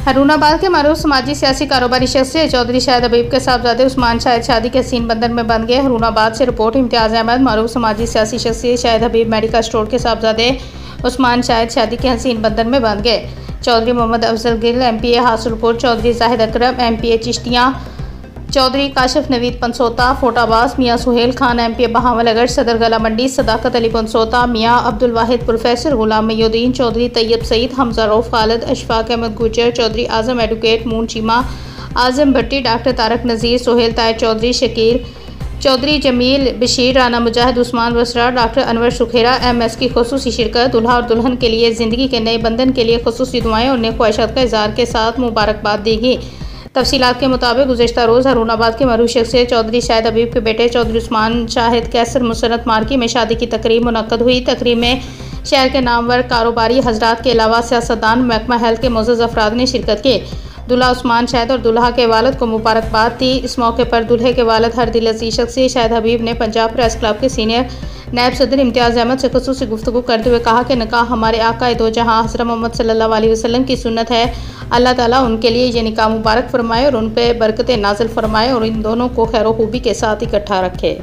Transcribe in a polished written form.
हरूनाबाद के मरूफ समाजी सियासी कारोबारी शख्सियत चौधरी शाहिद हबीब के साहबजादे उस्मान शाहिद शादी के हसीन बंधन में बंध गए। हरूनाबाद से रिपोर्ट इम्तियाज़ अहमद। मरूफ समाजी सियासी शख्सियत शाहिद हबीब मेडिकल स्टोर के साहबजादे उस्मान शाहिद शादी के हसीन बंधन में बंध गए। चौधरी मोहम्मद अफजल गिल MPA हासुलपुर, चौधरी जाहिद अकरम MPA चिश्तियाँ, चौधरी काशिफ नवीद पंसोता फोटाबाज, मियाँ सुहेल खान MPA बहावलगढ़ सदर गला मंडी, सदाकत अली पंसोता, मियाँ अब्दुल वाहिद, प्रोफेसर गुलाम मयूद्दीन, चौधरी तैयब सईद, हमजा रऊफ खालिद, अशफाक अहमद गुजर, चौधरी आजम एडवोकेट मून चीमा, आजम भट्टी, डॉक्टर तारक नज़ीर, सोहेल तायर चौधरी, शकीर चौधरी, जमील बशीर, राना मुजाहिद, उस्मान बसरा, डॉक्टर अनवर सुखेरा MS की खुसूसी शिरकत। दुल्हा और दुल्हन के लिए ज़िंदगी के नए बंधन के लिए खुसूसी दुआएं और नेक ख्वाहिशात का इज़हार के साथ मुबारकबाद दी गई। तफसीलात के मुताबिक गुज़िश्ता रोज़ हरूनाबाद के मरूफ शख्सियत चौधरी शाहिद हबीब के बेटे चौधरी उस्मान शाहिद कैसर मुसन्नत मार्की में शादी की तकरीब मुनक्कद हुई। तकरीब में शहर के नामवर कारोबारी हजरात के अलावा सियासतदान, महकमा हेल्थ के मोअज़्ज़ज़ अफराद ने शिरकत की। दुल्हा उस्मान शाहिद और दुल्हा के वालिद को मुबारकबाद दी। इस मौके पर दुल्हे के वालिद हर दिल अज़ीज़ शख्सियत शाहिद हबीब ने पंजाब प्रेस क्लब के सीनियर नायब सदर इम्तियाज़ अहमद से खुसूसी गुफ्तगू करते हुए कहा कि निकाह हमारे आका दो जहां हज़रत मोहम्मद सल्लल्लाहु अलैहि वसल्लम की सुन्नत है। अल्लाह ताला उनके लिए ये निकाह मुबारक फरमाए और उन पर बरकतें नाज़िल फरमाए और इन दोनों को खैर खूबी के साथ इकट्ठा रखे।